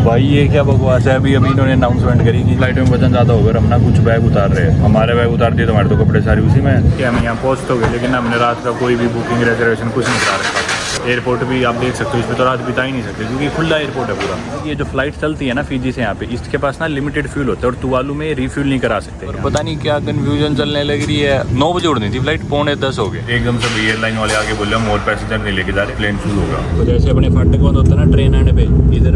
भाई ये क्या बकवास है। अभी इन्होंने अनाउंसमेंट करी कि फ्लाइट में वजन ज़्यादा होगा, हम ना कुछ बैग उतार रहे हैं। हमारे बैग उतार दिए तो हमारे तो कपड़े सारे उसी में हैं कि हम यहाँ पहुँच तो गए, लेकिन हमने रात का कोई भी बुकिंग रिजर्वेशन कुछ नहीं करा रखा। एयरपोर्ट भी आप देख सकते हो, इसमें तो रात बिता ही नहीं सकते क्योंकि खुला एयरपोर्ट है पूरा। ये जो फ्लाइट चलती है ना फिजी से यहाँ पे, इसके पास ना लिमिटेड फ्यूल होता है और तुवालू में रिफ्यूल नहीं करा सकते। और पता नहीं क्या कन्फ्यूजन चलने लग रही है। 9 बजे उड़नी थी फ्लाइट, 9:45 हो गए। एकदम से एयरलाइन वाले आगे बोले हम और पैसेंजर नहीं लेके जा रहे, प्लेन फुल होगा। तो जैसे अपने फाटक बंद होता है ना ट्रेन आने पे, इधर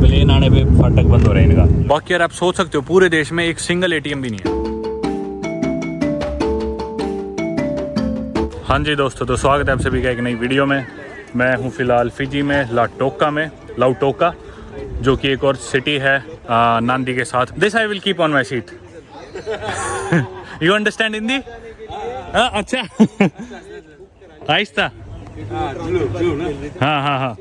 प्लेन आने पे फाटक बंद हो रहा है इनका। बाकी यार आप सोच सकते हो पूरे देश में एक सिंगल ATM भी नहीं है। हाँ जी दोस्तों, तो स्वागत है आप सभी का एक नई वीडियो में। मैं हूँ फिलहाल फिजी में लाउटोका, जो कि एक और सिटी है नांदी के साथ। This I will keep on my seat. You understand Hindi? अच्छा। आहिस्ता। हाँ।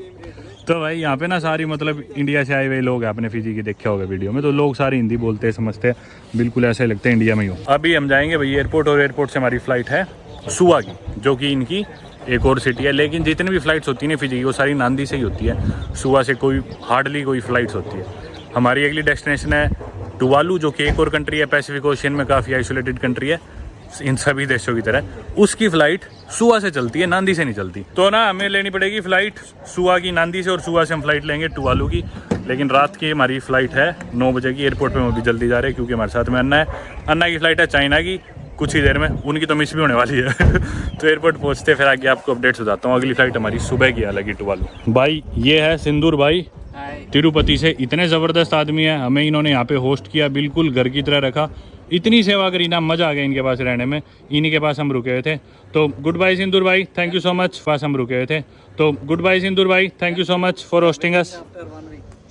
तो भाई यहाँ पे ना सारी मतलब इंडिया से आए हुए लोग हैं, अपने फिजी की देखे होगा वीडियो में, तो लोग सारी हिंदी बोलते हैं, समझते हैं, बिल्कुल ऐसे लगते हैं इंडिया में ही हो। अभी हम जाएंगे भाई एयरपोर्ट, और एयरपोर्ट से हमारी फ़्लाइट है सुआ की, जो कि इनकी एक और सिटी है। लेकिन जितनी भी फ़्लाइट्स होती है ना फिजी की, वो सारी नांदी से ही होती है। सुआ से हार्डली कोई फ़्लाइट्स होती है। हमारी अगली डेस्टिनेशन है टुवालू, जो कि एक और कंट्री है पैसिफिक ओशियन में, काफ़ी आइसोलेटेड कंट्री है इन सभी देशों की तरह। उसकी फ़्लाइट सुआ से चलती है, नांदी से नहीं चलती। तो ना हमें लेनी पड़ेगी फ़्लाइट सुआ की नांदी से, और सुआ से हम फ़्लाइट लेंगे टुवालू की। लेकिन रात की हमारी फ़्लाइट है 9 बजे की। एयरपोर्ट पे हम अभी जल्दी जा रहे हैं क्योंकि हमारे साथ में अन्ना है। अन्ना की फ़्लाइट है चाइना की, कुछ ही देर में उनकी तो मिस भी होने वाली है। तो एयरपोर्ट पहुंचते फिर आगे आपको अपडेट्स बताता हूँ। अगली फ़्लाइट हमारी सुबह की अलग ही टुवालू। भाई ये है सिंदूर भाई, तिरुपति से। इतने ज़बरदस्त आदमी है, हमें इन्होंने यहाँ पे होस्ट किया, बिल्कुल घर की तरह रखा, इतनी सेवा करी ना, मज़ा आ गया इनके पास रहने में। इन्हीं के पास हम रुके हुए थे। तो गुड बाय सिंदूर भाई, थैंक यू सो मच। पास हम रुके हुए थे, तो गुड बाय सिंदूर भाई, thank you so much for hosting us.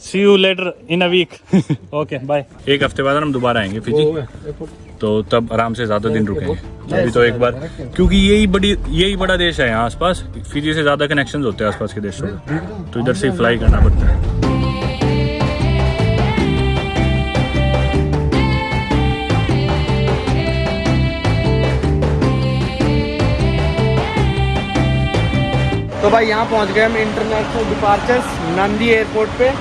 See you later in a week. Okay bye. एक हफ्ते बाद हम दोबारा आएंगे फिजी, तो तब आराम से ज़्यादा दिन रुकेंगे। अभी तो एक बार, क्योंकि यही बड़ा देश है यहाँ आसपास, फिजी से ज़्यादा कनेक्शंस होते हैं आसपास के देशों में, तो इधर से ही फ्लाई करना पड़ता है। तो भाई यहाँ पहुँच गए हम इंटरनेशनल डिपार्चर्स नांदी एयरपोर्ट पे,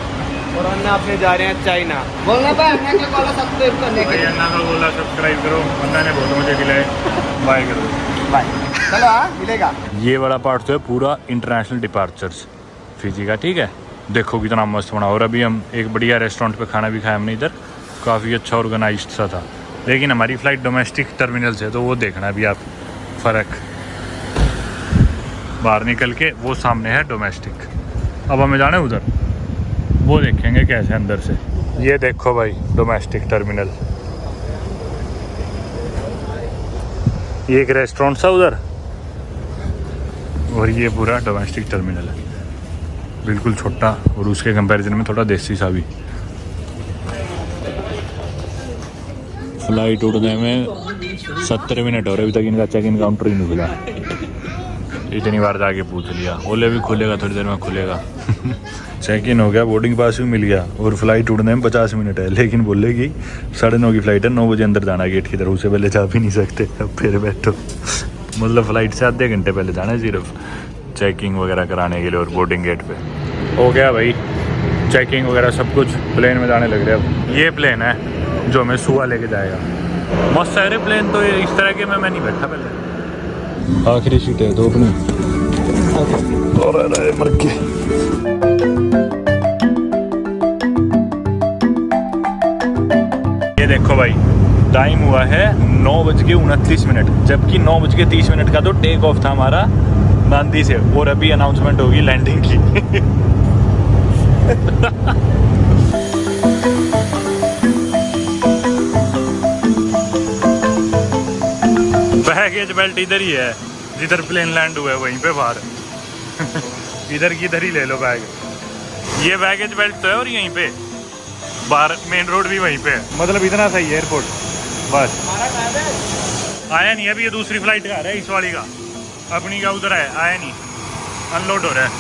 और अन्ना अपने जा रहे हैं चाइना। बोलना भाई अन्ना के बोला सब्सक्राइब करने के लिए। अन्ना का बोला सब्सक्राइब करो, अन्ना ने बहुत मुझे दिलाए। बाय करो, बाय। चलो मिलेगा। ये वाला पार्ट तो है पूरा इंटरनेशनल डिपार्चर्स फिजी का, ठीक है। देखो कितना मस्त बना। और अभी हम एक बढ़िया रेस्टोरेंट पे खाना भी खाया हमने इधर, काफ़ी अच्छा ऑर्गेनाइज्ड सा था। लेकिन हमारी फ़्लाइट डोमेस्टिक टर्मिनल से, तो वो देखना अभी आप फ़र्क। बाहर निकल के वो सामने है डोमेस्टिक। अब हमें जाना है उधर, वो देखेंगे कैसे अंदर से। ये देखो भाई डोमेस्टिक टर्मिनल, ये एक रेस्टोरेंट सा उधर, और ये पूरा डोमेस्टिक टर्मिनल है, बिल्कुल छोटा, और उसके कंपैरिजन में थोड़ा देसी सा भी। फ्लाइट उड़ने में 70 मिनट हो रहे, अभी तक इनका चेक इन काउंटर ही नहीं खुला। इतनी बार जाके पूछ लिया, बोले भी खुलेगा, थोड़ी देर में खुलेगा। चेक इन हो गया, बोर्डिंग पास भी मिल गया, और फ्लाइट उड़ने में 50 मिनट है। लेकिन बोलेगी 9:30 की फ़्लाइट है, 9 बजे अंदर जाना गेट की तरफ, उससे पहले जा भी नहीं सकते। अब फिर बैठो, मतलब फ़्लाइट से आधे घंटे पहले जाना है सिर्फ चेकिंग वगैरह कराने के लिए, और बोर्डिंग गेट पे हो गया भाई चेकिंग वगैरह सब कुछ। प्लेन में जाने लग रहे अब। ये प्लेन है जो हमें सुआ लेके जाएगा। मस्त सारे प्लेन तो इस तरह के में मैं नहीं बैठा पहले। आखिरी सीट है तो अपनी, और मर के। ये देखो भाई टाइम हुआ है 9:29, जबकि 9:30 का तो टेक ऑफ था हमारा नांदी से, और अभी अनाउंसमेंट होगी लैंडिंग की। बैगेज बेल्ट इधर ही है, जिधर प्लेन लैंड हुआ है वहीं पे बाहर। इधर की इधर ही ले लो बैग। ये बैगेज बेल्ट तो है, और यहीं पे बाहर मेन रोड भी वहीं पे है। मतलब इतना सही है एयरपोर्ट। बस आया नहीं अभी, ये दूसरी फ्लाइट का आ रहा है, इस वाली का, अपनी का उधर है, आया नहीं, अनलोड हो रहा है।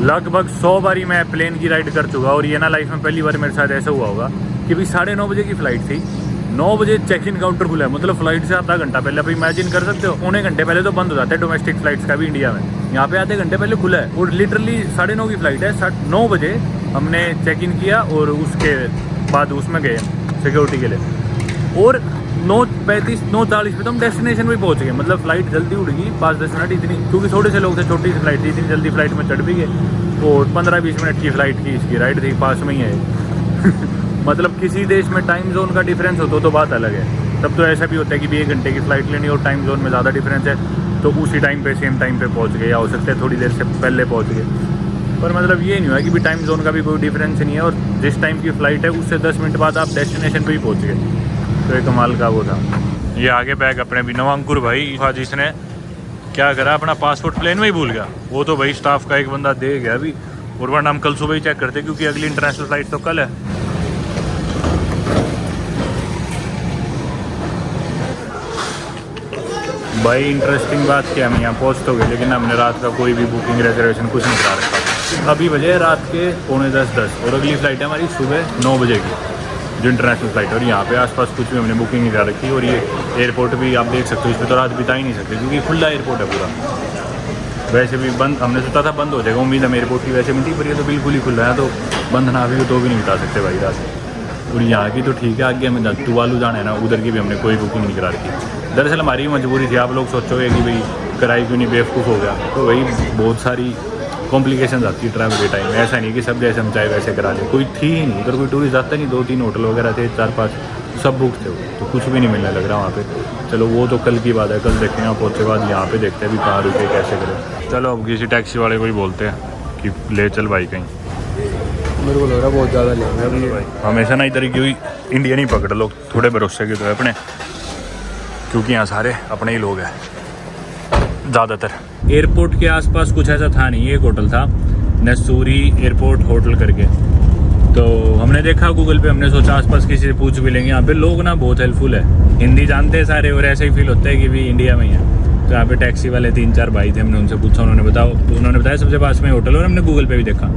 लगभग 100 बारी मैं प्लेन की राइड कर चुका, और ये ना लाइफ में पहली बार मेरे साथ ऐसा हुआ होगा कि भाई 9:30 बजे की फ़्लाइट थी, 9 बजे चेक इन काउंटर खुला है, मतलब फ्लाइट से आधा घंटा पहले। आप इमेजिन कर सकते हो, 1 घंटे पहले तो बंद हो जाता है डोमेस्टिक फ्लाइट्स का भी इंडिया में, यहाँ पे आधे घंटे पहले खुला है। और लिटरली 9:30 की फ़्लाइट है, 9 बजे हमने चेक इन किया और उसके बाद उसमें गए सिक्योरिटी के लिए, और 9:35 9:40 पे तो हम डेस्टिनेशन पे पहुंच गए। मतलब फ़्लाइट जल्दी उड़ गई 5-10 मिनट इतनी, क्योंकि थोड़े से लोग थे, छोटी सी फ्लाइट थी, इतनी जल्दी फ्लाइट में चढ़ भी गए। और 15-20 मिनट की फ़्लाइट की इसकी राइड थी, पास में ही है। मतलब किसी देश में टाइम जोन का डिफरेंस हो तो बात अलग है, तब तो ऐसा भी होता है कि भी 1 घंटे की फ़्लाइट लेनी और टाइम जोन में ज़्यादा डिफरेंस है तो उसी टाइम पे सेम टाइम पे पहुंच गए, या हो सकता है थोड़ी देर से पहले पहुंच गए। पर मतलब ये नहीं हुआ कि भी टाइम जोन का भी कोई डिफरेंस नहीं है, और जिस टाइम की फ़्लाइट है उससे 10 मिनट बाद आप डेस्टिनेशन पे ही पहुंच गए। तो एक कमाल का वो था। ये आगे बैग अपने भी नवांकुर भाई जिसने क्या करा, अपना पासपोर्ट प्लेन में ही भूल गया। वो तो भाई स्टाफ का एक बंदा दे गया अभी, और वरना हम कल सुबह ही चेक करते क्योंकि अगली इंटरनेशनल फ़्लाइट तो कल है। भाई इंटरेस्टिंग बात क्या, हम यहाँ पहुँच तो गए लेकिन हमने रात का कोई भी बुकिंग रिजर्वेशन कुछ नहीं करा रखा। अभी बजे रात के 9:45 और अगली फ़्लाइट है हमारी सुबह 9 बजे की, जो इंटरनेशनल फ़्लाइट। और यहाँ पे आसपास कुछ भी हमने बुकिंग नहीं करा रखी। और ये एयरपोर्ट भी आप देख सकते हो, इस पर तो रात बिता ही नहीं सकते क्योंकि खुला एयरपोर्ट है पूरा। वैसे भी बंद, हमने सोचा था बंद हो जाएगा, उम्मीद है एयरपोर्ट की वैसे मिलती, पर ये तो बिल्कुल ही खुला है, तो बंद ना भी हो तो भी नहीं बिता सकते भाई रात। और यहाँ की तो ठीक है, आगे हमें टुवालू जाना है ना, उधर की भी हमने कोई बुकिंग नहीं करा रखी। दरअसल हमारी मजबूरी थी, आप लोग सोचोगे कि भाई कराई क्यों नहीं, बेवकूफ़ हो गया। तो वही बहुत सारी कॉम्प्लिकेशन आती है ट्रैवल के टाइम में। ऐसा नहीं कि सब जैसे हम चाहे वैसे करा ले, कोई थी ही नहीं उधर, कोई टूरिस्ट आता नहीं। 2-3 होटल वगैरह थे, 4-5 सब बुक थे, तो कुछ भी नहीं मिलने लग रहा वहाँ पे। चलो वो तो कल की बात है, कल देखते हैं। यहाँ पहुँचने के बाद यहाँ पे देखते हैं भी कहाँ रुके, कैसे करें। चलो अब किसी टैक्सी वाले को ही बोलते हैं कि ले चल भाई कहीं। मेरे को लग रहा है बहुत ज़्यादा ले भाई। हमेशा ना इधर क्यों इंडियन ही पकड़ लो, थोड़े भरोसे के तो है अपने, क्योंकि यहाँ सारे अपने ही लोग हैं ज़्यादातर। एयरपोर्ट के आसपास कुछ ऐसा था नहीं, एक होटल था नसूरी एयरपोर्ट होटल करके। तो हमने देखा गूगल पे, हमने सोचा आसपास किसी से पूछ भी लेंगे। यहाँ पे लोग ना बहुत हेल्पफुल है, हिंदी जानते हैं सारे, और ऐसे ही फील होता है कि भी इंडिया में ही है। तो यहाँ पे टैक्सी वाले 3-4 भाई थे, हमने उनसे पूछा, उन्होंने बताया सबसे पास में होटल, और हमने गूगल पे भी देखा।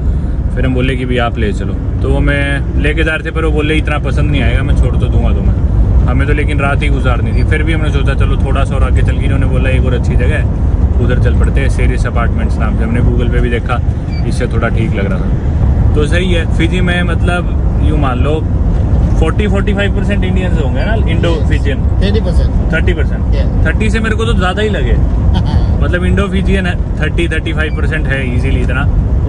फिर हम बोले कि भी आप ले चलो, तो वो मैं लेके जा रहे थे, पर वो बोले इतना पसंद नहीं आएगा, मैं छोड़ तो दूंगा तुम्हें। हमें तो लेकिन रात ही गुजारनी थी। फिर भी हमने सोचा चलो थोड़ा सा और आगे चल गई। इन्होंने बोला एक और अच्छी जगह है, उधर चल पड़ते हैं, सेरिस अपार्टमेंट्स नाम से। हमने गूगल पे भी देखा, इससे थोड़ा ठीक लग रहा था, तो सही है। फिजी में मतलब यूँ मान लो 40-45% इंडियंस होंगे ना, इंडो फिजियन 30%। 30 से मेरे को तो ज़्यादा ही लगे। मतलब इंडो फिजियन है 30-35% है इजीली इतना।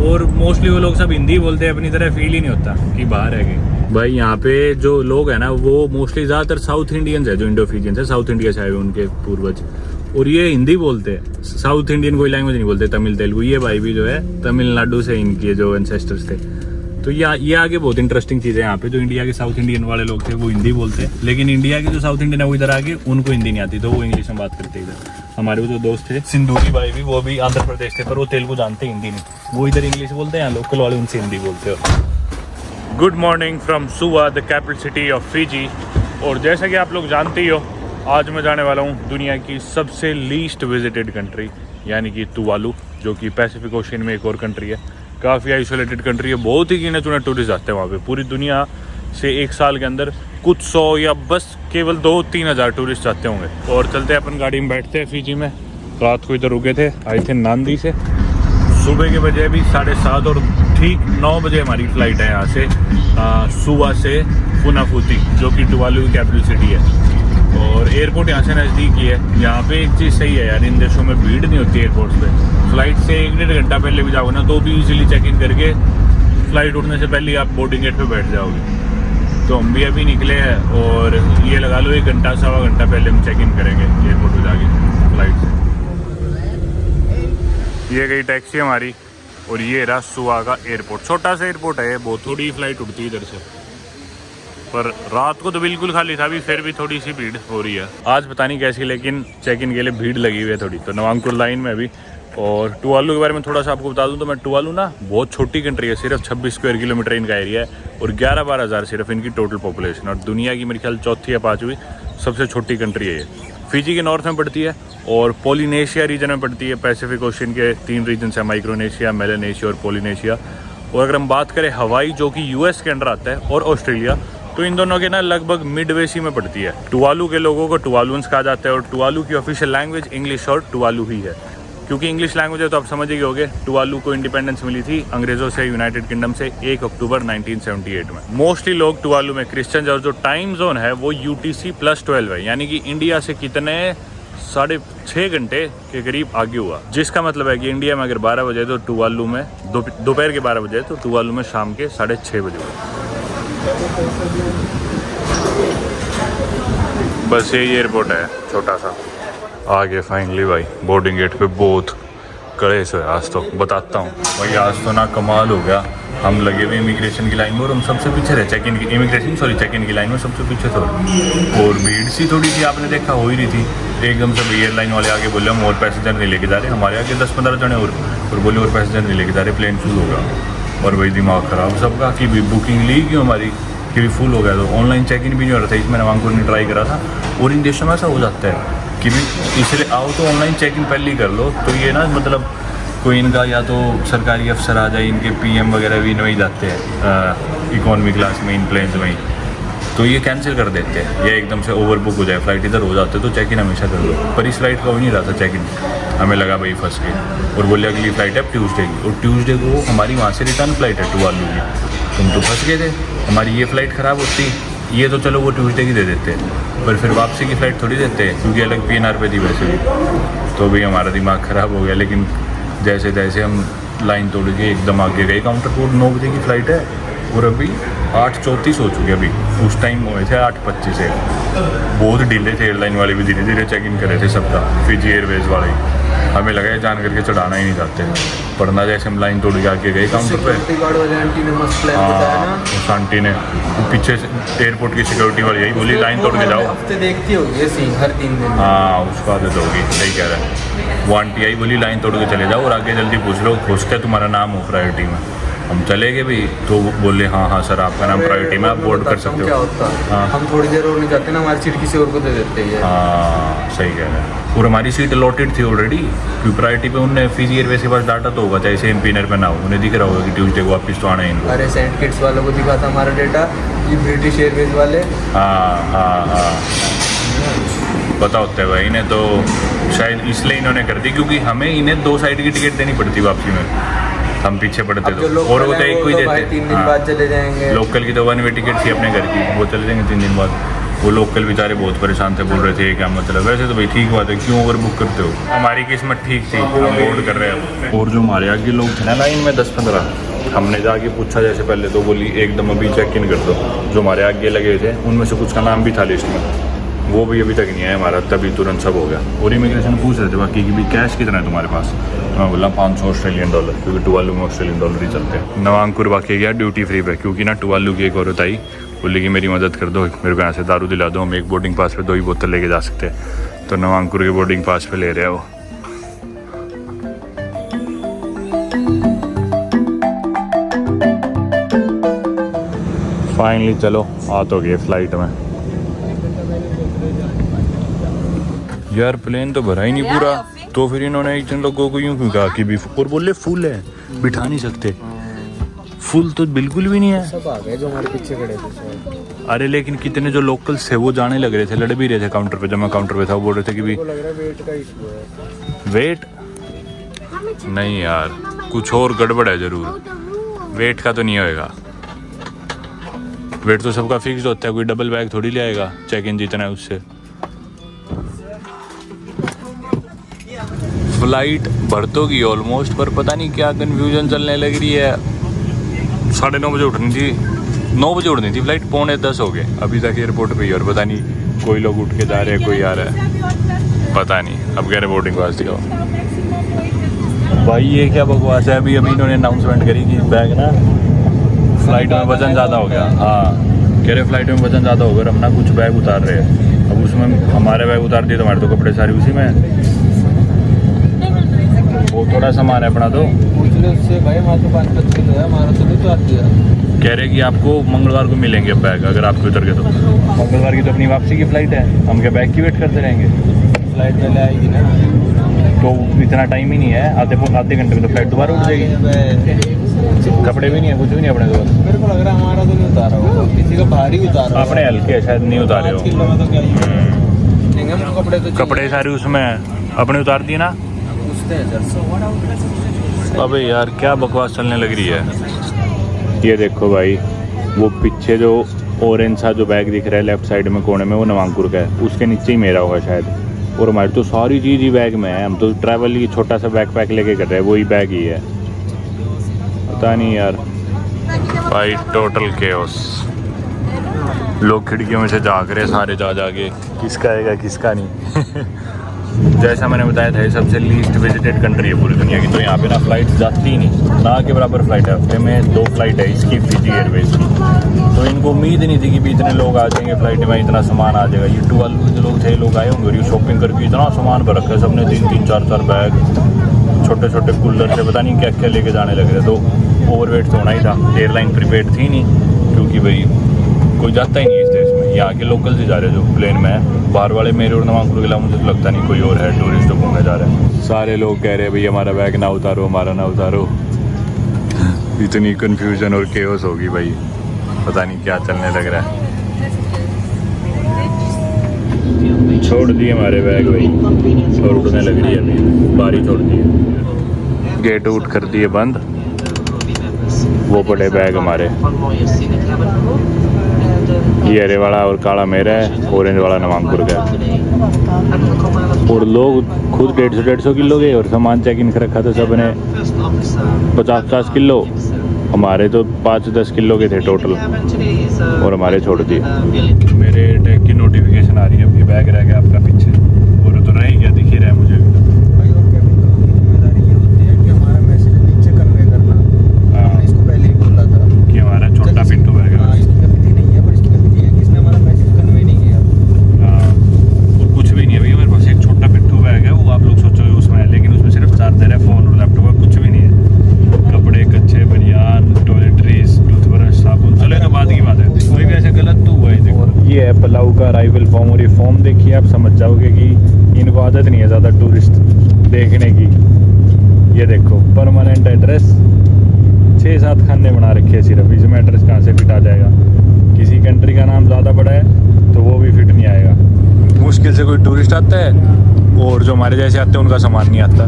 और मोस्टली वो लोग सब हिंदी बोलते हैं, अपनी तरह फील ही नहीं होता कि बाहर है कि भाई। यहाँ पे जो लोग हैं ना वो मोस्टली ज़्यादातर साउथ इंडियंस है, जो इंडो फिजियंस है, साउथ इंडिया से आए हुए उनके पूर्वज, और ये हिंदी बोलते हैं। साउथ इंडियन कोई लैंग्वेज नहीं बोलते, तमिल तेलुगु। ये भाई भी जो है तमिलनाडु से इनके जो एंसेस्टर्स थे। तो ये आगे बहुत इंटरेस्टिंग चीज़ है यहाँ पे। जो इंडिया के साउथ इंडियन वाले लोग थे वो हिंदी बोलते हैं, लेकिन इंडिया के जो साउथ इंडियन है वो इधर आके उनको हिंदी नहीं आती, तो वो इंग्लिश में बात करते इधर। हमारे वो जो दोस्त थे सिंधुरी भाई भी, वो भी आंध्र प्रदेश थे, पर वो तेलुगु जानते, हिंदी नहीं। वो इधर इंग्लिश बोलते हैं, लोकल वाले उनसे हिंदी बोलते हो। गुड मॉर्निंग फ्रॉम सुवा, the capital city of Fiji. और जैसा कि आप लोग जानते ही हो, आज मैं जाने वाला हूँ दुनिया की सबसे लीस्ट विजिटेड कंट्री, यानी कि तुवालू, जो कि पैसिफिक ओशन में एक और कंट्री है। काफ़ी आइसोलेटेड कंट्री है, बहुत ही गिने चुने टूरिस्ट आते हैं वहाँ पे। पूरी दुनिया से एक साल के अंदर कुछ 100 या बस केवल 2-3 हज़ार टूरिस्ट आते होंगे। और चलते हैं अपन गाड़ी में, बैठते हैं फिजी में। रात को इधर रुके थे, आए थे नांदी से। सुबह के बजे अभी 7:30 और ठीक 9 बजे हमारी फ़्लाइट है यहाँ से सुवा से फुनाफुती, जो कि टुवालू की कैपिटल सिटी है। और एयरपोर्ट यहाँ से नज़दीक ही है। यहाँ पे एक चीज़ सही है यार, इन देशों में भीड़ नहीं होती एयरपोर्ट पे। फ्लाइट से 1-1.5 घंटा पहले भी जाओगे ना तो भी इजीली चेक इन करके फ्लाइट उड़ने से पहले आप बोर्डिंग गेट पे बैठ जाओगे। तो हम भी अभी निकले हैं, और ये लगा लो 1 घंटा 1.25 घंटा पहले हम चेक इन करेंगे एयरपोर्ट पे जाके फ्लाइट से। ये गई टैक्सी हमारी, और ये रहा सुवा का एयरपोर्ट। छोटा सा एयरपोर्ट है, बहुत थोड़ी फ्लाइट उड़ती है इधर से, पर रात को तो बिल्कुल खाली था। अभी फिर भी थोड़ी सी भीड़ हो रही है आज, पता नहीं कैसी, लेकिन चेक इन के लिए भीड़ लगी हुई है थोड़ी। तो नवांकुर लाइन में अभी। और टुवालू के बारे में थोड़ा सा आपको बता दूं तो मैं टुवालू ना बहुत छोटी कंट्री है, सिर्फ 26 स्क्वायर किलोमीटर इनका एरिया है, और 11-12 हज़ार सिर्फ इनकी टोटल पॉपुलेशन। और दुनिया की मेरे ख्याल 4थी या 5वीं सबसे छोटी कंट्री है ये। फिजी के नॉर्थ में पड़ती है, और पोलिनेशिया रीजन में पड़ती है। पैसिफिक ओशन के 3 रीजन है, माइक्रोनेशिया, मेलानेशिया और पोलिनेशिया। और अगर हम बात करें हवाई, जो कि यूएस के अंडर आता है, और ऑस्ट्रेलिया, तो इन दोनों के ना लगभग मिडवे सी में पड़ती है। टुवालू के लोगों को टुवालुन्स कहा जाता है, और टुवालू की ऑफिशियल लैंग्वेज इंग्लिश और टुवालू ही है। क्योंकि इंग्लिश लैंग्वेज है तो आप समझ ही होगे। टुवालू को इंडिपेंडेंस मिली थी अंग्रेजों से, यूनाइटेड किंगडम से 1 अक्टूबर 1978 में। मोस्टली लोग टुवालू में क्रिश्चियन, और जो टाइम जोन है वो UTC+12 है, यानी कि इंडिया से कितने 6.5 घंटे के करीब आगे हुआ। जिसका मतलब है कि इंडिया में अगर 12 बजे तो टुवालू में दोपहर के 12 बजे तो टुवालू में शाम के 6:30 बजे हुआ। बस यही एयरपोर्ट है छोटा सा। आगे फाइनली भाई बोर्डिंग गेट पे बहुत कड़े से आज तो बताता हूँ भाई, आज तो ना कमाल हो गया। हम लगे हुए इमिग्रेशन की लाइन में और हम सबसे पीछे रहे, चेक इन की लाइन में सबसे पीछे थे। और भीड़ सी थोड़ी सी आपने देखा हो ही रही थी। एकदम से एयरलाइन वाले आगे बोले हम और पैसेंजर नहीं लेके जा रहे, हमारे आगे 10-15 जने और बोले और पैसेंजर नहीं लेके जा रहे, प्लेन फुल होगा। और भाई दिमाग ख़राब सबका कि भी बुकिंग ली क्यों हमारी कि भी फुल हो गया। तो ऑनलाइन चेक इन भी नहीं हो रहा था, इसमें नवांकुर ने ट्राई करा था। और इन देशों में ऐसा हो जाता है कि भी इसलिए आओ तो ऑनलाइन चेक इन पहले ही कर लो। तो ये ना मतलब कोई इनका या तो सरकारी अफसर आ जाए, इनके PM वगैरह भी नहीं जाते हैं इकोनॉमी क्लास में, इन प्लेन्स में ही, तो ये कैंसिल कर देते हैं। ये एकदम से ओवर बुक हो जाए, फ्लाइट इधर हो जाते तो चेक इन हमेशा कर लो। पर इस फ्लाइट का हो नहीं रहा था चेक इन, हमें लगा भाई फंस के। और बोले अगली फ़्लाइट है ट्यूसडे की, और ट्यूसडे को हमारी वहाँ से रिटर्न फ़्लाइट है टुवालू की। तुम तो फंस गए थे, हमारी ये फ़्लाइट ख़राब होती, ये तो चलो वो ट्यूसडे की दे देते हैं, पर फिर वापसी की फ़्लाइट थोड़ी देते हैं क्योंकि अलग PNR पे थी वैसे भी। तो भी हमारा दिमाग ख़राब हो गया। लेकिन जैसे तैसे हम लाइन तोड़ के एकदम आगे गए। काउंटर कोड 9 बजे की फ़्लाइट है और अभी 8:34 हो चुके। अभी उस टाइम हुए थे 8:25 से। बहुत डिले थे, एयरलाइन वाले भी धीरे धीरे चेक इन कर रहे थे सबका, फिजी एयरवेज वाले। हमें लगा है जान करके चढ़ाना ही नहीं चाहते, पर ना जैसे हम लाइन तोड़ के आगे गए काउंटर पे, उस आंटी ने पीछे से एयरपोर्ट की सिक्योरिटी वाली यही बोली लाइन तोड़ के जाओ। हफ्ते देखती होगी सीन हर 3 दिन। हाँ उसका आदत होगी, सही कह रहा है। वो आंटी आई बोली लाइन तोड़ के चले जाओ और आगे जल्दी पूछ लो खोजते तुम्हारा नाम हो प्रायोरिटी में। हम चले गए भी तो बोले हाँ सर आपका नाम प्रायोरिटी में, आप बोर्ड कर सकते हो। क्या होता है हाँ हम थोड़ी देर और नहीं जाते ना, हमारी सीट किसी और को दे देते हैं। हाँ सही कह रहे हैं। और हमारी सीट अलॉटेड थी ऑलरेडी, क्योंकि प्रायोरिटी पे उनने फिजी एयरवेज के पास डाटा तो होगा, चाहे सेम PNR पे ना हो, उन्हें दिख रहा होगा कि ट्यूसडे को वापस तो आना ही नहीं। अरे सेंट किट्स वालों को दिखा था हमारा डेटा, ये ब्रिटिश एयरवेज वाले। हाँ पता होता है भाई इन्हें, तो शायद इसलिए इन्होंने कर दी क्योंकि हमें इन्हें 2 साइड की टिकट देनी पड़ती वापसी में, हम पीछे पड़ते तो। और वो तो एक को ही देते, 3 दिन बाद चले जाएंगे। लोकल की तो 1 वे टिकट थी अपने घर की, वो चले जाएंगे 3 दिन बाद। वो लोकल बेचारे बहुत परेशान थे, बोल रहे थे क्या मतलब। वैसे तो भाई ठीक बात है, क्यों ओवर बुक करते हो। हमारी किस्मत ठीक थी, हम बोर्ड कर रहे हैं। और जो हमारे आगे लोग थे ना लाइन में 10-15, हमने जाके पूछा जैसे पहले तो बोली एकदम अभी चेक इन कर दो। जो हमारे आगे लगे थे उनमें से कुछ का नाम भी था लिस्ट में, वो भी अभी तक नहीं आया हमारा, तभी तुरंत सब हो गया। और इमिग्रेशन पूछ रहे थे बाकी कि भी कैश कितना है तुम्हारे पास, तो मैं बोला $500 ऑस्ट्रेलियन, क्योंकि टुवालू में ऑस्ट्रेलियन डॉलर ही चलते हैं। नवांकुर बाकी गया ड्यूटी फ्री पे, क्योंकि ना टुवालू की एक औरत आई, बोली कि मेरी मदद कर दो, मेरे को यहाँ से दारू दिला दो, हम एक बोर्डिंग पास पे 2 ही बोतल लेके जा सकते हैं। तो नवांकुर के बोर्डिंग पास पे ले रहे हैं वो। फाइनली चलो आ तो गए फ्लाइट में। यार प्लेन तो भरा ही नहीं पूरा, तो फिर इन्होंने एक जन लोगों को यूं क्यों कहा कि भी, और बोले फुल है बिठा नहीं सकते। फुल तो बिल्कुल भी नहीं है। सब आ गए जो हमारे पीछे खड़े थे। अरे लेकिन कितने जो लोकल्स थे वो जाने लग रहे थे, लड़ भी रहे थे काउंटर पे। जब मैं काउंटर पे था वो बोल रहे थे कि भी लग रहा है वेट का इशू है। वेट नहीं यार, कुछ और गड़बड़ है जरूर। वेट का तो नहीं होएगा, वेट तो सबका फिक्स होता है, कोई डबल बैग थोड़ी ले आएगा चेक इन जितना है उससे। फ्लाइट भर तो गई ऑलमोस्ट, पर पता नहीं क्या कन्फ्यूजन चलने लग रही है। 9:30 बजे उठनी थी, 9 बजे उठनी थी फ्लाइट, 9:45 हो गए अभी तक एयरपोर्ट पे ही। और पता नहीं कोई लोग उठ के जा रहे हैं, कोई आ रहा है, पता नहीं। अब कह रहे बोर्डिंग पास दिखाओ। भाई ये क्या बकवास है। अभी इन्होंने अनाउंसमेंट करी कि बैग ना फ्लाइट में वजन ज़्यादा हो गया। हाँ कह रहे फ्लाइट में वजन ज़्यादा हो गया, हम ना कुछ बैग उतार रहे हैं। अब उसमें हमारे बैग उतार दिए तो हमारे तो कपड़े सारे उसी में, वो थोड़ा सामान है अपना। तो उससे भाई हमारा तो 5-5 किलो है, हमारा तो नहीं उतार दिया। कह रहे कि आपको मंगलवार को मिलेंगे अब बैग, अगर आपके उतर गए तो। मंगलवार की तो अपनी वापसी की फ़्लाइट है, हम क्या बैग की वेट करते रहेंगे। फ्लाइट पहले आएगी ना, तो इतना टाइम ही नहीं है, आधे घंटे में तो फ्लाइट दोबारा उठ जाएगी। कपड़े भी नहीं है, कुछ भी नहीं अपने दोस्त। मेरे को लग रहा है हमारा तो नहीं उतारा होगा, किसी का भारी उतारा। अपने हल्के शायद नहीं उतारे हो। 5 किलो में तो क्या ही कपड़े तो कपड़े सारे उसमें अपने उतार दिए ना, पूछते हैं सर। अबे यार क्या बकवास चलने लग रही है। ये देखो भाई, वो पीछे जो ऑरेंज सा जो बैग दिख रहा है लेफ्ट साइड में कोने में, वो नवांकुर का है, उसके नीचे ही मेरा होगा शायद। और हमारी तो सारी चीज़ ही बैग में है, हम तो ट्रैवल ही छोटा सा बैग पैक लेके कर रहे हैं, वही बैग ही है। पता नहीं यार भाई, टोटल केओस। लोग खिड़कियों में से झाँक रहे सारे जा जाके, किसका आएगा किसका नहीं। जैसा मैंने बताया था, ये सबसे लीस्ट विजिटेड कंट्री है पूरी दुनिया की, तो यहाँ पे ना फ्लाइट जाती ही नहीं, ना के बराबर फ्लाइट है। हफ्ते में 2 फ्लाइट है इसकी, फिजी एयरवेज की। तो इनको उम्मीद नहीं थी कि भी इतने लोग आ जाएंगे फ्लाइट में, इतना सामान आ जाएगा। यूट्यूब वाले जो लोग थे, लोग आए होंगे और ये शॉपिंग करके इतना सामान भर रखा है सबने, 3-3, 4-4 बैग, छोटे छोटे कूलर से पता नहीं क्या क्या लेके जाने लग रहे। तो ओवरवेट तो होना ही था, एयरलाइन प्रीपेड थी नहीं, क्योंकि भाई कोई जाता ही नहीं इस देश में, यहाँ के लोकल्स ही जा रहे हैं जो प्लेन में है। बाहर वाले मेरे और नवांकुर के अलावा मुझे तो लगता नहीं कोई और है, टूरिस्ट तो घूमने जा रहे हैं। सारे लोग कह रहे हैं भाई हमारा बैग ना उतारो, हमारा ना उतारो। इतनी कन्फ्यूजन और केओस होगी भाई, पता नहीं क्या चलने लग रहा है। छोड़ दिए हमारे बैग भाई, और उड़ने लग रही है अभी, बारी छोड़ दी है, गेट उठ कर दिए बंद। वो पड़े बैग हमारे, ये हरे वाला और काला मेरा है, ऑरेंज वाला नवांकुर का। और लोग खुद 150 किलो गए और सामान चेक इन कर रखा था सब ने 50 किलो, हमारे तो 5-10 किलो के थे टोटल, और हमारे छोड़ दिए। मेरे टैग की नोटिफिकेशन आ रही है, अब ये बैग रह गया आपका पीछे, और तो रह ही गया, दिख ही रहा है मुझे भी। पलाऊ का अराइवल फॉर्म, और ये फॉर्म देखिए आप समझ जाओगे कि इनको आदत नहीं है ज़्यादा टूरिस्ट देखने की। ये देखो परमानेंट एड्रेस, 6-7 खाने बना रखे हैं सिर्फ, इसमें एड्रेस कहाँ से फिट आ जाएगा। किसी कंट्री का नाम ज़्यादा बड़ा है तो वो भी फिट नहीं आएगा। मुश्किल से कोई टूरिस्ट आता है, और जो हमारे जैसे आते हैं उनका सामान नहीं आता।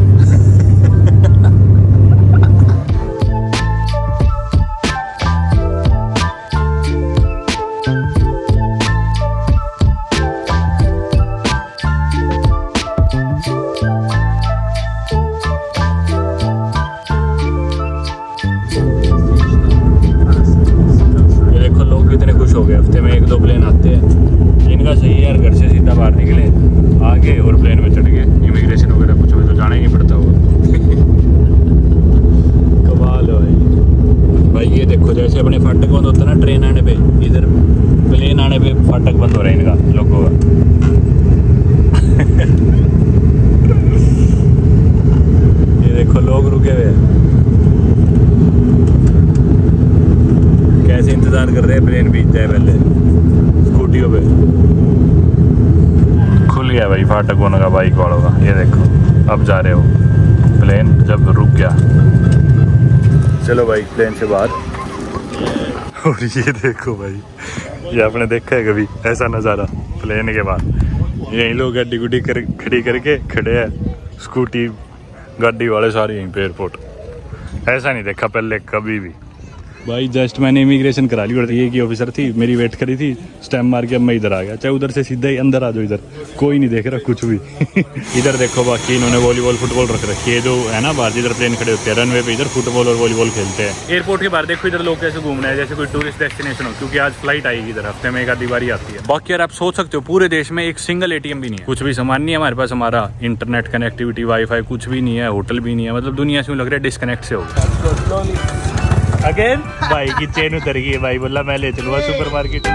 हफ्ते में 1-2 प्लेन आते हैं, इनका सही है यार, घर से सीधा बाहर निकले, आगे और प्लेन में चढ़ गए। इमिग्रेशन वगैरह कुछ हो तो जाना ही नहीं पड़ता होगा। कमाल है भाई। भाई ये देखो, जैसे अपने फाटक बंद होता है ना ट्रेन आने पे, इधर प्लेन आने पे फाटक बंद हो रहा है इनका लोगों का। ये देखो लोग रुके हुए हैं, कैसे इंतजार कर रहे हैं प्लेन बीत जाए पहले। स्कूटियों पे खुल गया भाई फाटक होने का बाइक वालों का। ये देखो अब जा रहे हो प्लेन, जब रुक गया। चलो भाई प्लेन से बाहर। और ये देखो भाई, ये आपने देखा है कभी ऐसा नज़ारा प्लेन के बाद? यही लोग गाड़ी गुड्डी खड़ी करके खड़े हैं, स्कूटी गाड़ी वाले सारे यहीं पे एयरपोर्ट। ऐसा नहीं देखा पहले कभी भी भाई। जस्ट मैंने इमिग्रेशन करा ली और ये की ऑफिसर थी, मेरी वेट करी थी, स्टैम्प मार के अब मैं इधर आ गया। चाहे उधर से सीधा ही अंदर आ जाओ, इधर कोई नहीं देख रहा कुछ भी। इधर देखो बाकी इन्होंने वॉलीबॉल फुटबॉल रख रखी है, जो है ना बाहर जिधर प्लेन खड़े होते हैं रनवे पे, इधर फुटबॉल और वॉलीबॉल खेलते हैं। एयरपोर्ट के बाहर देखो इधर लोग कैसे घूम रहे हैं जैसे कोई टूरिस्ट डेस्टिनेशन हो, क्योंकि आज फ्लाइट आएगी इधर, हफ्ते में 1 आधी बारी आती है। बाकी यार आप सोच सकते हो पूरे देश में एक सिंगल एटीएम भी नहीं है, कुछ भी सामान नहीं है हमारे पास, हमारा इंटरनेट कनेक्टिविटी वाईफाई कुछ भी नहीं है, होटल भी नहीं है, मतलब दुनिया से लग रहा है डिस्कनेक्ट से हो। अगेन भाई की चेन उतर गई है, भाई बोला मैं ले चलूँगा सुपर मार्केट।